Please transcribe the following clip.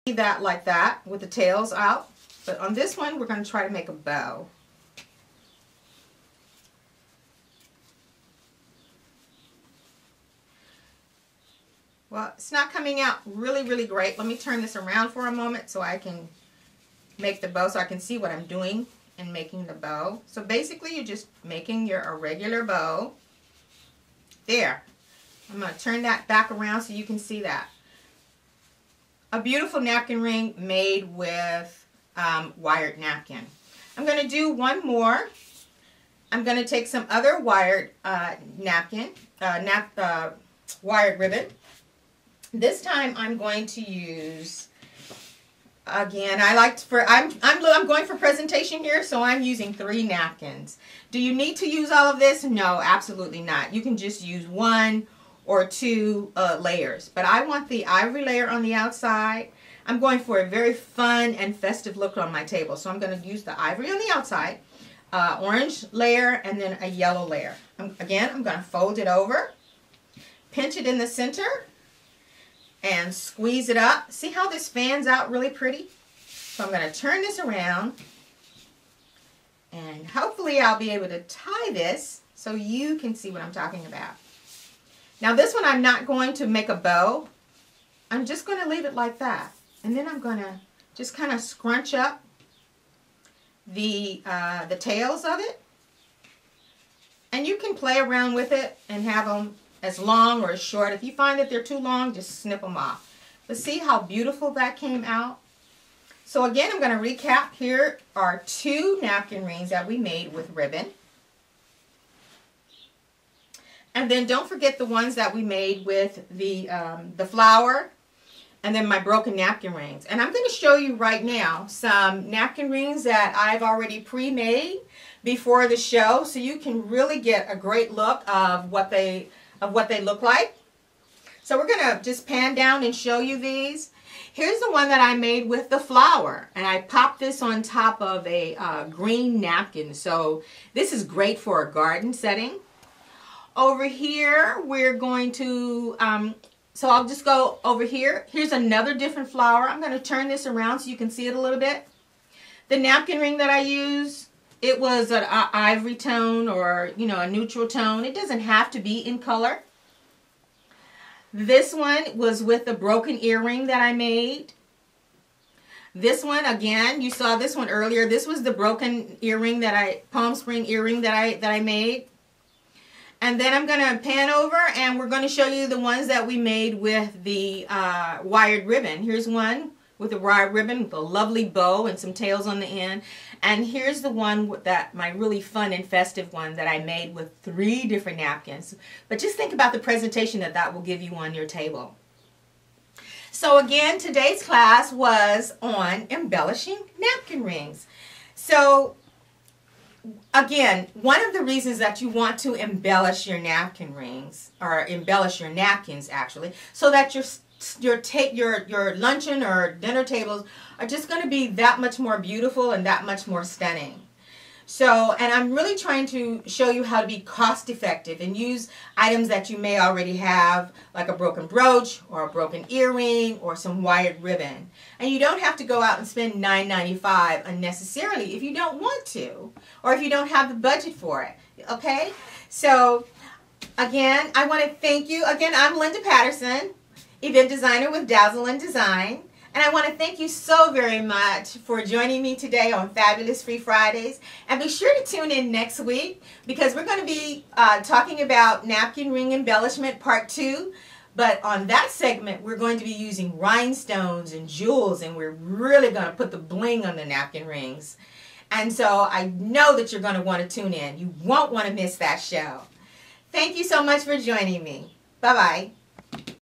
that like that with the tails out. But on this one, we're going to try to make a bow. Well, it's not coming out really great. Let me turn this around for a moment so I can make the bow, so I can see what I'm doing in making the bow. So basically, you're just making a regular bow. There. I'm going to turn that back around so you can see that. A beautiful napkin ring made with wired napkin. I'm going to do one more. I'm going to take some other wired wired ribbon. This time I'm going to use, again, I'm going for presentation here, so I'm using 3 napkins. Do you need to use all of this? No, absolutely not. You can just use 1 or 2 layers. But I want the ivory layer on the outside. I'm going for a very fun and festive look on my table. So I'm going to use the ivory on the outside, orange layer, and then a yellow layer. Again, I'm going to fold it over, pinch it in the center, and squeeze it up. See how this fans out really pretty? So I'm going to turn this around, and hopefully I'll be able to tie this so you can see what I'm talking about. Now this one I'm not going to make a bow. I'm just going to leave it like that. And then I'm going to just kind of scrunch up the tails of it. And you can play around with it and have them as long or as short. If you find that they're too long, just snip them off. But see how beautiful that came out? So again, I'm going to recap. Here are 2 napkin rings that we made with ribbon. And then don't forget the ones that we made with the flower and then my broken napkin rings. And I'm going to show you right now some napkin rings that I've already pre-made before the show, so you can really get a great look of what they look like. So we're going to just pan down and show you these. Here's the one that I made with the flower, and I popped this on top of a green napkin. So this is great for a garden setting. Over here, we're going to, so I'll just go over here. Here's another different flower. I'm going to turn this around so you can see it a little bit. The napkin ring that I use, it was an ivory tone or, you know, a neutral tone. It doesn't have to be in color. This one was with a broken earring that I made. This one, again, you saw this one earlier. This was the broken earring palm spring earring that I made. And then I'm going to pan over and we're going to show you the ones that we made with the wired ribbon. Here's one with the wired ribbon with a lovely bow and some tails on the end. And here's the one with my really fun and festive one that I made with 3 different napkins. But just think about the presentation that will give you on your table. So again, today's class was on embellishing napkin rings. So again, one of the reasons that you want to embellish your napkin rings, or embellish your napkins actually, so that your luncheon or dinner tables are just going to be that much more beautiful and that much more stunning. So, and I'm really trying to show you how to be cost effective and use items that you may already have, like a broken brooch or a broken earring or some wired ribbon. And you don't have to go out and spend $9.95 unnecessarily if you don't want to, or if you don't have the budget for it. Okay? So, again, I want to thank you. Again, I'm Linda Patterson, event designer with Dazzle and Design. And I want to thank you so very much for joining me today on Fabulous Free Fridays. And be sure to tune in next week because we're going to be talking about napkin ring embellishment part 2. But on that segment, we're going to be using rhinestones and jewels, and we're really going to put the bling on the napkin rings. And so I know that you're going to want to tune in. You won't want to miss that show. Thank you so much for joining me. Bye-bye.